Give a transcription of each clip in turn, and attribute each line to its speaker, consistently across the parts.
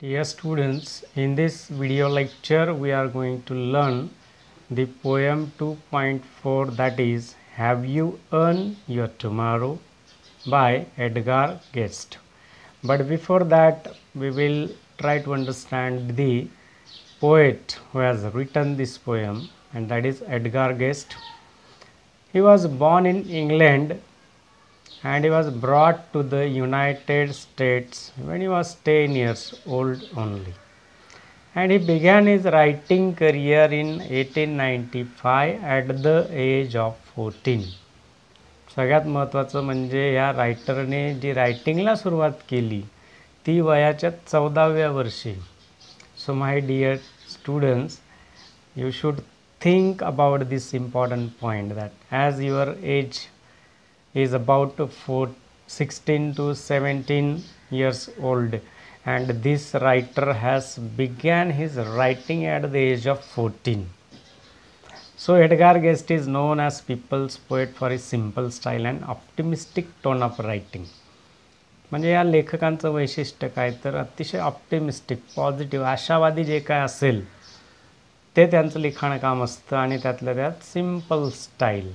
Speaker 1: Yes students, in this video lecture we are going to learn the poem 2.4, that is Have You Earned Your Tomorrow by Edgar Guest. But before that we will try to understand the poet who has written this poem, and that is Edgar Guest. He was born in England and he was brought to the United States when he was 10 years old only. And he began his writing career in 1895 at the age of 14. सगळ्यात महत्त्वाचं म्हणजे या रायटरने जी रायटिंगला सुरुवात केली ती वयाच्या 14व्या वर्षी. So my dear students, you should think about this important point, that as your age is about 16 to 17 years old, and this writer has began his writing at the age of 14. So Edgar Guest is known as people's poet for his simple style and optimistic tone of writing. म्हणजे या लेखकांचं वैशिष्ट्य काय तर अतिशय optimistic, positive, आशावादी जे काय असेल ते त्यांचं लिखाण काम असतं आणि त्यातल्या त्यात simple style.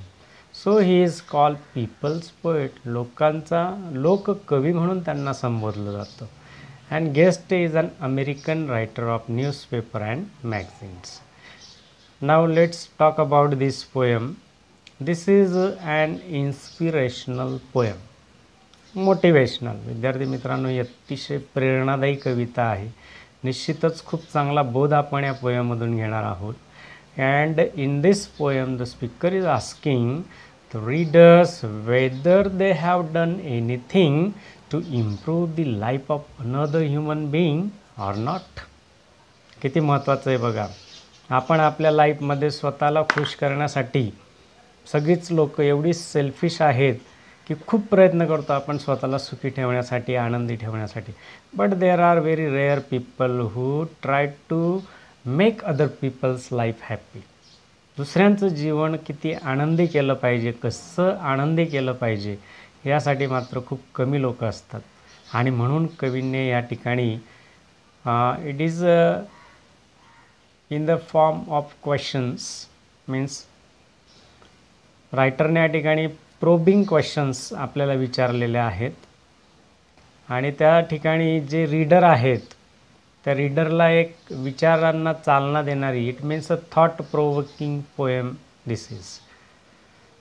Speaker 1: So he is called people's poet. लोकांचा लोककवी म्हणून त्यांना संबोधलं जातं. And Guest is an American writer of newspaper and magazines. Now let's talk about this poem. This is an inspirational poem, motivational. विद्यार्थी मित्रांनो, ही अतिशय प्रेरणादायी कविता आहे. निश्चितच खूप चांगला बोध आपण या पोयममधून घेणार आहोत. And in this poem the speaker is asking the readers whether they have done anything to improve the life of another human being or not. किती महत्त्वाचं आहे बघा. आपण आपल्या लाईफमध्ये स्वतःला खुश करण्यासाठी सगळीच लोक एवढी सेल्फिश आहेत की खूप प्रयत्न करतो आपण स्वतःला सुखी ठेवण्यासाठी, आनंदी ठेवण्यासाठी. But there are very rare people who try to make other people's life happy. दुसऱ्यांचं जीवन किती आनंदी केलं पाहिजे, कसं आनंदी केलं पाहिजे यासाठी मात्र खूप कमी लोक असतात. आणि म्हणून कवीने या ठिकाणी it is in the form of questions, means रायटरने या ठिकाणी प्रोबिंग क्वेश्चन्स आपल्याला विचारलेले आहेत. आणि त्या ठिकाणी जे रीडर आहेत त्या रीडरला एक विचारांना चालना देणारी, it means a thought provoking poem this is.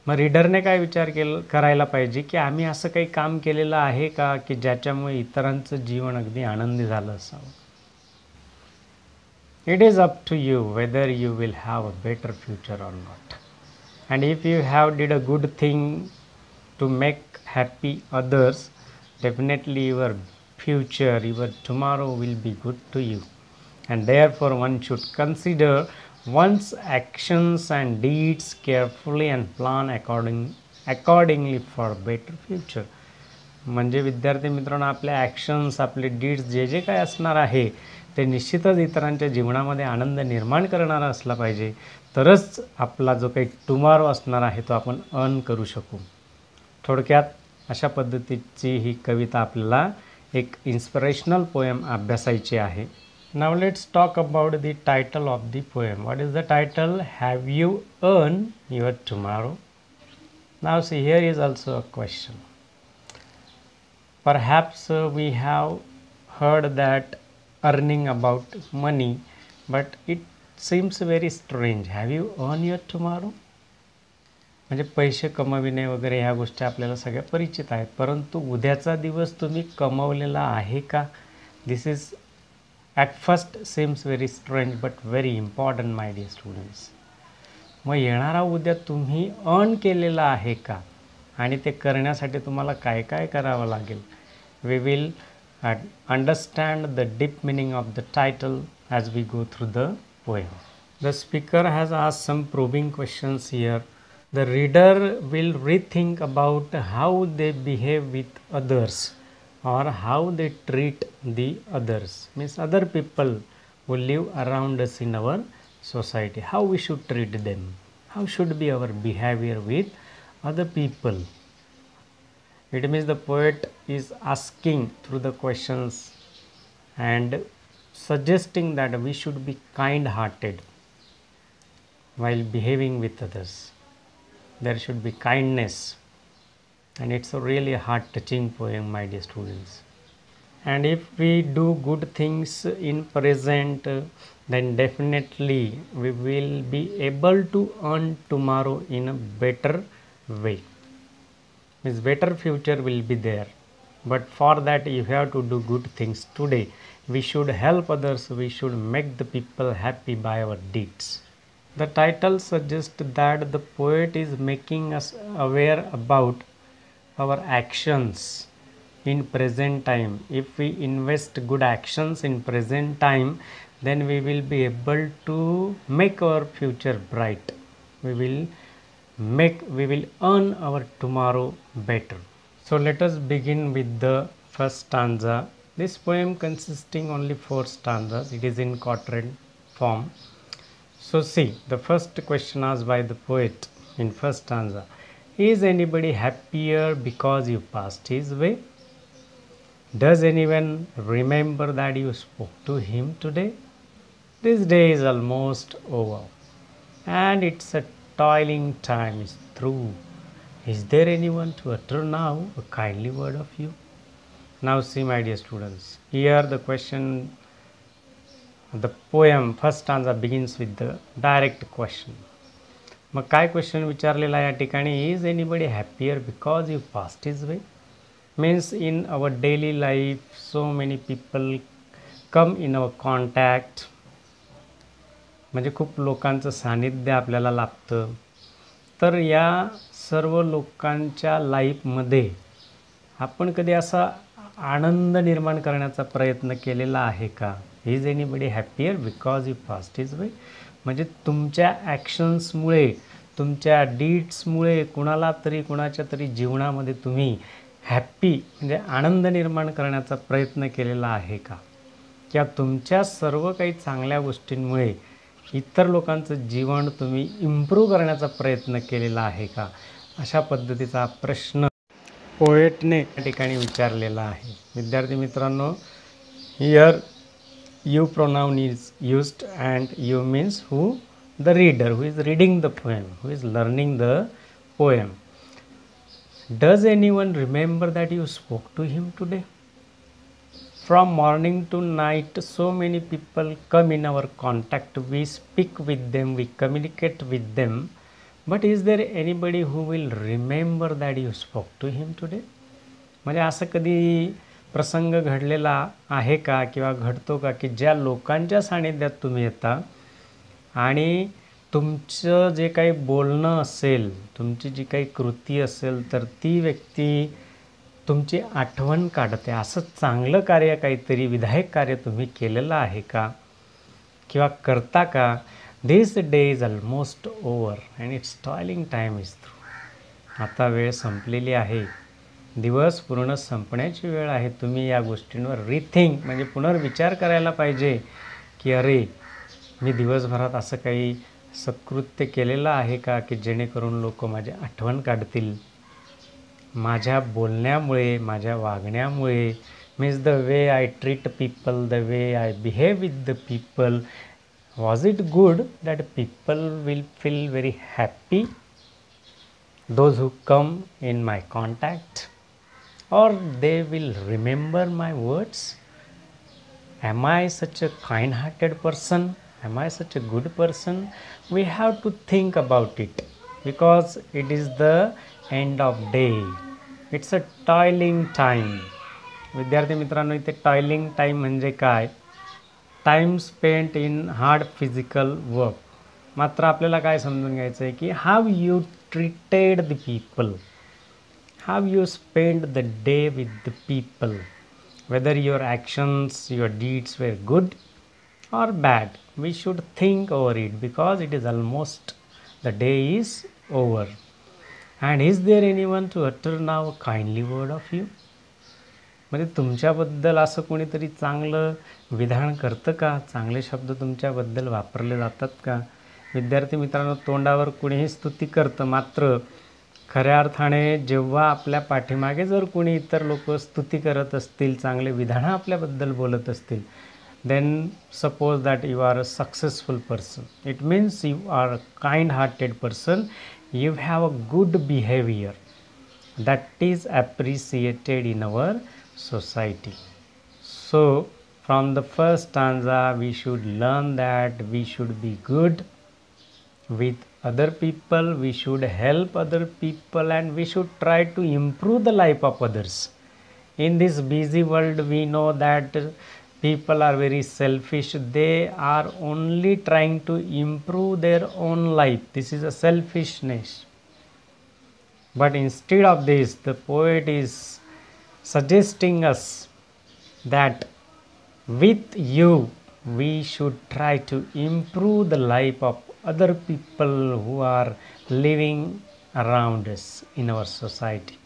Speaker 1: मग रीडरने काय विचार करायला पाहिजे की आम्ही असं काही काम केलेलं आहे का की ज्याच्यामुळे इतरांचं जीवन अगदी आनंदी झालं असावं. It is up to you whether you will have a better future or not. And if you have did a good thing to make happy others, definitely your future, your tomorrow will be good to you. And therefore one should consider one's actions and deeds carefully and plan accordingly for better future. म्हणजे विद्यार्थी मित्रांनो, आपले actions, आपले deeds जे जे काय असणार आहे ते निश्चितच इतरांच्या जीवनामध्ये आनंद निर्माण करणारा असला पाहिजे. तरच आपला जो काही टुमॉरो असणार आहे तो आपण अर्न करू शकू. थोडक्यात अशा पद्धतीची ही कविता आपल्याला एक इन्स्पिरेशनल पोएम अभ्यासायची आहे. नाव let's talk about the title of the poem. What is the title? Have you earn your tomorrow. Now see here is also a question. Perhaps we have heard that earning about money, but it seems very strange. Have you earned your tomorrow? म्हणजे पैसे कमविणे वगैरे ह्या गोष्टी आपल्याला सगळ्या परिचित आहेत, परंतु उद्याचा दिवस तुम्ही कमवलेला आहे का? This is at first seems very strange but very important my dear students. मग येणारा उद्या तुम्ही अर्न केलेला आहे का? आणि ते करण्यासाठी तुम्हाला काय काय करावं लागेल? We will understand the deep meaning of the title as we go through the poem. The speaker has asked some probing questions here. The reader will rethink about how they behave with others or how they treat the others. Means other people who live around us in our society. How we should treat them. How should be our behavior with other people. It means the poet is asking through the questions and suggesting that we should be kind-hearted while behaving with others. There should be kindness, and it's a really heart-touching poem, my dear students. And if we do good things in present, then definitely we will be able to earn tomorrow in a better way. Means better future will be there. But for that you have to do good things today. We should help others, we should make the people happy by our deeds. The title suggests that the poet is making us aware about our actions in present time. If we invest good actions in present time, then we will be able to make our future bright. We will earn our tomorrow better. So let us begin with the first stanza. This poem consisting only 4 stanzas. It is in quatrain form. So see, the first question asked by the poet in first stanza: is anybody happier because you passed his way? Does anyone remember that you spoke to him today? This day is almost over, and it's a toiling time is through. Is there anyone to utter now a kindly word of you? Now see, my dear students, here the question, the poem first stanza begins with the direct question. मग काय question विचारलेला आहे या ठिकाणी? Is anybody happier because you past his way? Means in our daily life so many people come in our contact, म्हणजे खूप लोकांचं सानिध्य आपल्याला लाभतं. तर या सर्व लोकांच्या लाईफमध्ये आपण कधी असा आनंद निर्माण करण्याचा प्रयत्न केलेला आहे का? Is anybody happier because you past his way? म्हणजे तुमच्या ॲक्शन्समुळे, तुमच्या डीड्समुळे कुणाला तरी, कुणाच्या तरी जीवनामध्ये तुम्ही हॅप्पी म्हणजे आनंद निर्माण करण्याचा प्रयत्न केलेला आहे का? किंवा तुमच्या सर्व काही चांगल्या गोष्टींमुळे इतर लोकांचं जीवन तुम्ही इम्प्रूव्ह करण्याचा प्रयत्न केलेला आहे का? अशा पद्धतीचा प्रश्न पोएटने या ठिकाणी विचारलेला आहे. विद्यार्थी मित्रांनो, here you pronoun is used, and you means who? The reader, who is reading the poem, who is learning the poem. Does anyone remember that you spoke to him today? From morning to night, so many people come in our contact. We speak with them, we communicate with them. But is there anybody who will remember that you spoke to him today? म्हणजे असं कधी प्रसंग घडलेला आहे का किंवा घडतो का की ज्या लोकांच्या सानिध्यात तुम्ही येता आणि तुमचं जे काही बोलणं असेल, तुमची जी काही कृती असेल, तर ती व्यक्ती तुमची आठवण काढते. असं चांगलं कार्य, काहीतरी विधायक कार्य तुम्ही केलेलं आहे का किंवा करता का? This day is almost over and it's toiling time is through. आता वेळ संपलेली आहे, दिवस पूर्ण संपण्याची वेळ आहे. तुम्ही या गोष्टींवर रिथिंक म्हणजे पुनर्विचार करायला पाहिजे की अरे, मी दिवसभरात असं काही सत्कृत्य केलेलं आहे का की जेणेकरून लोक माझी आठवण काढतील. माझ्या बोलण्यामुळे, माझ्या वागण्यामुळे, means the way I treat people, the way I behave with the people, was it good that people will feel very happy, those who come in my contact, or they will remember my words? Am I such a kind-hearted person? Am I such a good person? We have to think about it because it is the end of day. It's a toiling time. विद्यार्थी मित्रांनो, इथे toiling time म्हणजे काय? Time spent in hard physical work. मात्र आपल्याला काय समजून घ्यायचं आहे की how you treated the people, how you spend the day with the people, whether your actions, your deeds were good or bad. We should think over it because it is almost, the day is over. And is there anyone to utter now a kindly word of you? म्हणजे तुमच्याबद्दल असं कोणीतरी चांगलं विधान करतं का? चांगले शब्द तुमच्याबद्दल वापरले जातात का? विद्यार्थी मित्रांनो, तोंडावर कोणीही स्तुती करतं, मात्र खऱ्या अर्थाने जेव्हा आपल्या पाठीमागे जर कोणी इतर लोक स्तुती करत असतील, चांगले विधानं आपल्याबद्दल बोलत असतील, then suppose that you are a successful person. It means you are a kind-hearted person, you have a good behavior that is appreciated in our society. So from the first stanza we should learn that we should be good with other people, we should help other people, and we should try to improve the life of others. In this busy world we know that people are very selfish, they are only trying to improve their own life. This is a selfishness. But instead of this, the poet is suggesting us that with you we should try to improve the life of other people who are living around us in our society.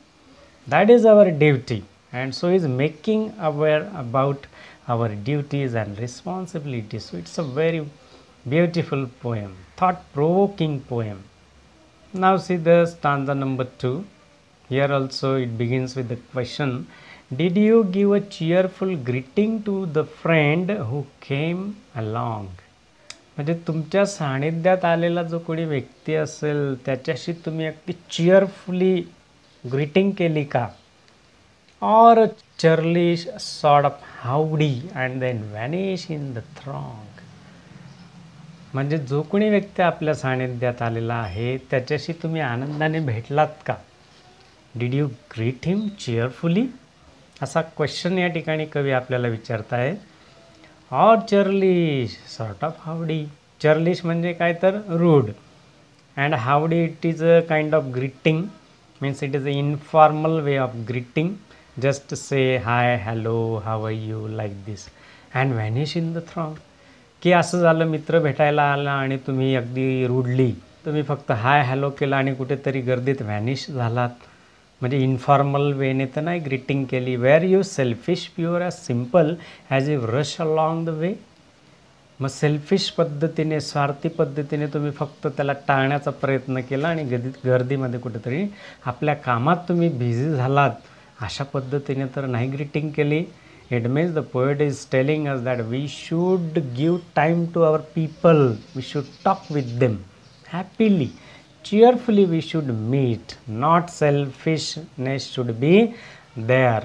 Speaker 1: That is our duty, and so is making aware about our duties and responsibilities. So it's a very beautiful poem, thought-provoking poem. Now see the stanza number 2. Here also it begins with the question, did you give a cheerful greeting to the friend who came along? म्हणजे तुमच्या सानिध्यात आलेला जो कोणी व्यक्ती असेल त्याच्याशी तुम्ही अगदी cheerfully greeting केली का? Or a churlish sort of howdy and then vanish in the throng. म्हणजे जो कोणी व्यक्ती आपल्या सानिध्यात आलेला आहे त्याच्याशी तुम्ही आनंदाने भेटलात का? Did you greet him cheerfully? असा क्वेश्चन या ठिकाणी कवी आपल्याला विचारताय. Or churlish sort of howdy. Churlish म्हणजे काय तर rude, and howdy it is a kind of greeting, means it is a informal way of greeting. Just say hi, hello, how are you, like this, and vanish in the throng. की असं झालं मित्र भेटायला आला आणि तुम्ही अगदी rudely तुम्ही फक्त हाय हॅलो केला आणि कुठेतरी गर्दीत व्हॅनिश झालात. म्हणजे इन्फॉर्मल वेने तर नाही ग्रीटिंग केली. Were you selfish, pure, as simple as you rush along the way. मग सेल्फिश पद्धतीने, स्वार्थी पद्धतीने तुम्ही फक्त त्याला टाळण्याचा प्रयत्न केला आणि गर्दीमध्ये कुठेतरी आपल्या कामात तुम्ही बिझी झालात. अशा पद्धतीने तर नाही ग्रीटिंग केली. It means the poet is telling us that we should give time to our people. We should talk with them happily, cheerfully. We should meet. Not selfishness should be there.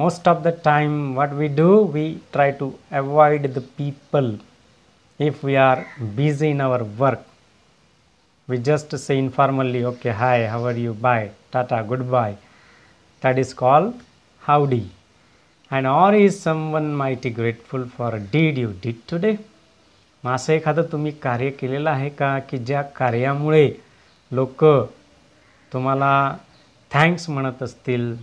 Speaker 1: Most of the time what we do, we try to avoid the people. If we are busy in our work, we just say informally, okay, hi, how are you, bye, tata, goodbye. That is called howdy. And or is someone mighty grateful for a deed you did today? मग असं एखादं तुम्ही कार्य केलेलं आहे का की ज्या कार्यामुळे लोक तुम्हाला थँक्स म्हणत असतील?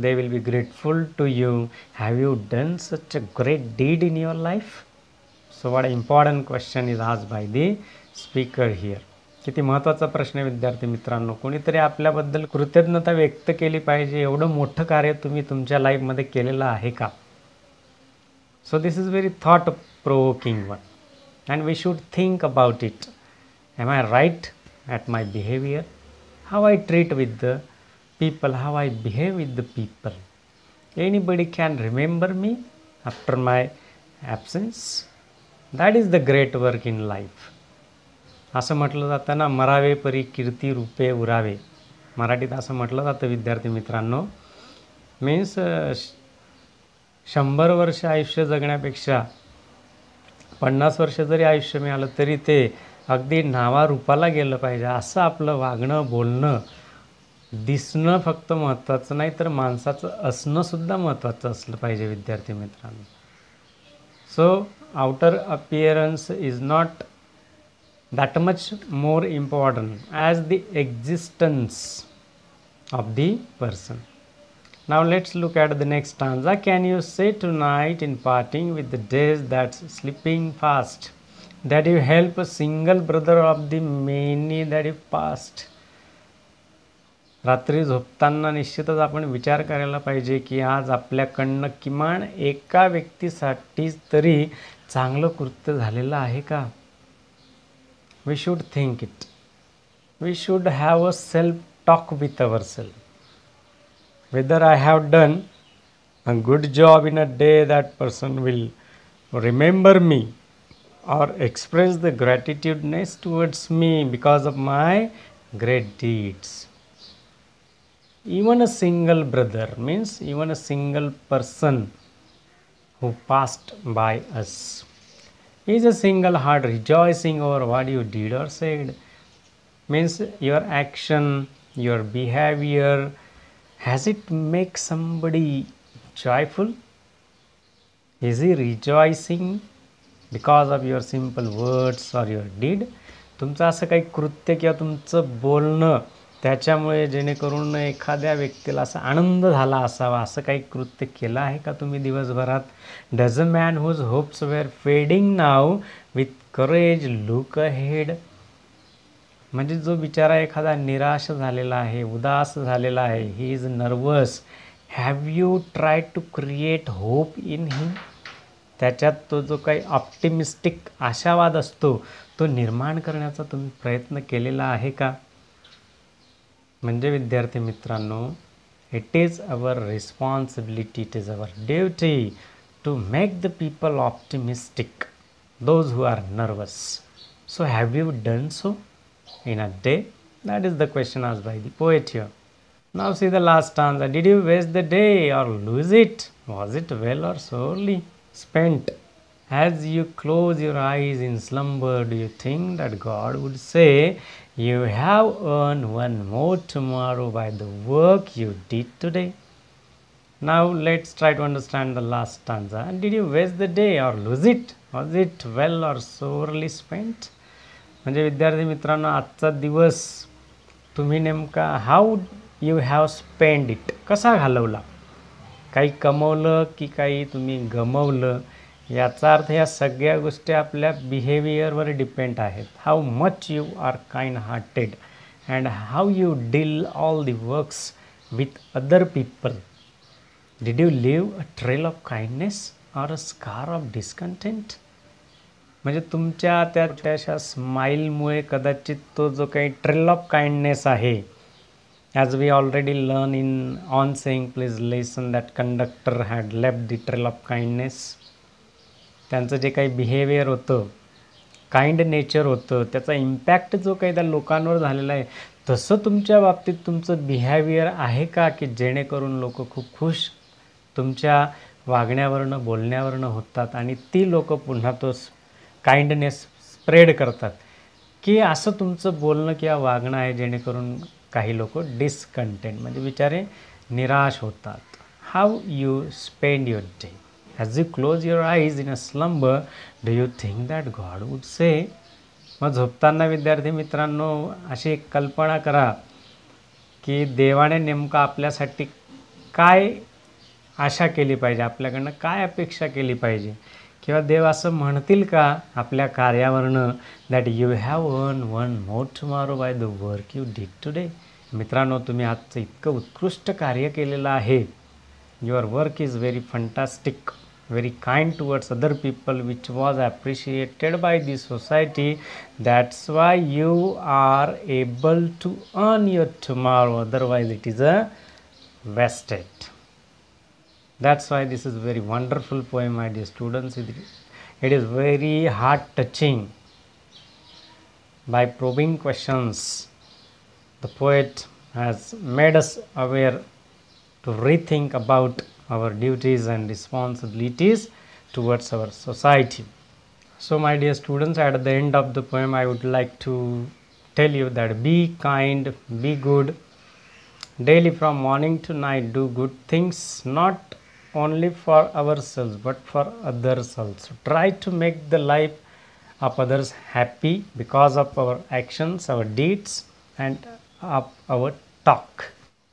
Speaker 1: They will be grateful to you. Have you done such a great deed in your life? So what a important question is asked by the speaker here. किती महत्त्वाचा प्रश्न आहे विद्यार्थी मित्रांनो. कोणीतरी आपल्याबद्दल कृतज्ञता व्यक्त केली पाहिजे. एवढं मोठं कार्य तुम्ही तुमच्या लाईफमध्ये केलेलं आहे का? So this is very thought provoking one, and we should think about it. Am I right at my behaviour? How I treat with the people, how I behave with the people? Anybody can remember me after my absence? That is the great work in life. असं म्हटलं जातं ना, मरावे परी कीर्ती रूपे उरावे. मराठीत असं म्हटलं जातं विद्यार्थी मित्रांनो. मीन्स 100 वर्ष आयुष्य जगण्यापेक्षा 50 वर्ष जरी आयुष्य मिळालं तरी ते अगदी नावारूपाला गेलं पाहिजे. असं आपलं वागणं, बोलणं, दिसणं फक्त महत्त्वाचं नाही तर माणसाचं असणंसुद्धा महत्त्वाचं असलं पाहिजे विद्यार्थी मित्रांनो. So outer appearance is not that much more important as the existence of the person. Now let's look at the next stanza. Can you say tonight in parting with the days that's slipping fast that you help a single brother of the many that you passed? रात्री झोपताना निश्चितच आपण विचार करायला पाहिजे की आज आपल्याकडनं किमान एका व्यक्तीसाठी तरी चांगलं कृत्य झालेलं आहे का? We should think it. We should have a self-talk with ourselves. Whether I have done a good job in a day, that person will remember me or express the gratitudeness towards me because of my great deeds. Even a single brother means even a single person who passed by us is a single heart rejoicing over what you did or said. Means your action, your behavior, has it make somebody joyful? Is he rejoicing because of your simple words or your deed? तुमचं असं काही कृत्य किंवा तुमचं बोलणं त्याच्यामुळे जेणेकरून एखाद्या व्यक्तीला असा आनंद झाला असावा असं काही कृत्य केलं आहे का तुम्ही दिवसभरात? Does a man whose hopes were fading now with courage look ahead. म्हणजे जो बिचारा एखादा निराश झालेला आहे, उदास झालेला आहे, he is nervous, have you try to create hope in him. त्याच्यात तो जो काही ऑप्टिमिस्टिक आशावाद असतो तो निर्माण करण्याचा तुम्ही प्रयत्न केलेला आहे का? म्हणजे विद्यार्थी मित्रांनो, it is our responsibility, it is our duty to make the people optimistic, those who are nervous. So have you done so in a day? That is the question asked by the poet here. Now see the last stanza. Did you waste the day or lose it? Was it well or sorely spent? As you close your eyes in slumber, do you think that God would say, you have earned one more tomorrow by the work you did today? Now let's try to understand the last stanza. Did you waste the day or lose it? Was it well or sorely spent? म्हणजे विद्यार्थी मित्रांनो, आजचा दिवस तुम्ही नेमका how you have spend it, कसा घालवला? काही कमवलं की काही तुम्ही गमवलं? याचा अर्थ या सगळ्या गोष्टी आपल्या बिहेवियरवर डिपेंड आहेत. How much you are kind hearted and how you deal all the works with other people. Did you leave a trail of kindness or a scar of discontent. म्हणजे तुमच्या त्या छोट्याशा स्माईलमुळे कदाचित तो जो काही ट्रेल ऑफ काइंडनेस आहे, as we already learn in on saying please listen that conductor had left the trail of kindness. त्यांचं जे काही बिहेवियर होतं, काइंड नेचर होतं, त्याचा इम्पॅक्ट जो काही त्या लोकांवर झालेला आहे, तसं तुमच्या बाबतीत तुमचं बिहेवियर आहे का, की जेणेकरून लोक खूप खुश तुमच्या वागण्यावरनं बोलण्यावरनं होतात आणि ती लोक पुन्हा तो काइंडनेस स्प्रेड करतात, की असं तुमचं बोलणं किंवा वागणं आहे जेणेकरून काही लोक डिस्कंटेंट म्हणजे बिचारे निराश होतात. How you spend your day. As you close your eyes in a slumber, do you think that God would say. मग झोपताना विद्यार्थी मित्रांनो अशी एक कल्पना करा की देवाने नेमकं आपल्यासाठी काय आशा केली पाहिजे, आपल्याकडनं काय अपेक्षा केली पाहिजे, किंवा देव असं म्हणतील का आपल्या कार्यावरनं that you have earn one more tomorrow by the work you did today. मित्रांनो, तुम्ही आजचं इतकं उत्कृष्ट कार्य केलेलं आहे. Your work is very fantastic, very kind towards other people, which was appreciated by the society. That's why you are able to earn your tomorrow, otherwise it is a wasted. That's why this is very wonderful poem, my dear students. It is very heart touching. By probing questions, the poet has made us aware to rethink about our duties and responsibilities towards our society. So my dear students, at the end of the poem I would like to tell you that be kind, be good. Daily from morning to night do good things, not only for ourselves but for others also. Try to make the life of others happy because of our actions, our deeds and of our talk.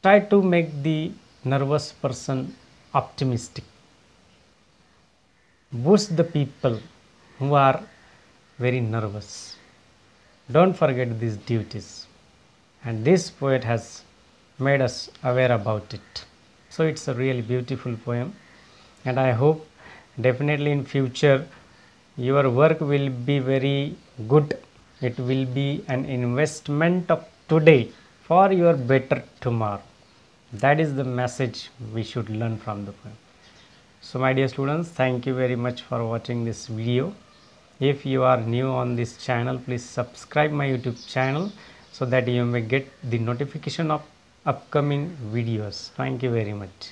Speaker 1: Try to make the nervous person optimistic. Boost the people who are very nervous. Don't forget these duties, and this poet has made us aware about it. So it's a really beautiful poem, and I hope definitely in future your work will be very good. It will be an investment of today for your better tomorrow. That is the message we should learn from the poem. So my dear students, thank you very much for watching this video. If you are new on this channel, please subscribe my YouTube channel so that you may get the notification of upcoming videos. Thank you very much.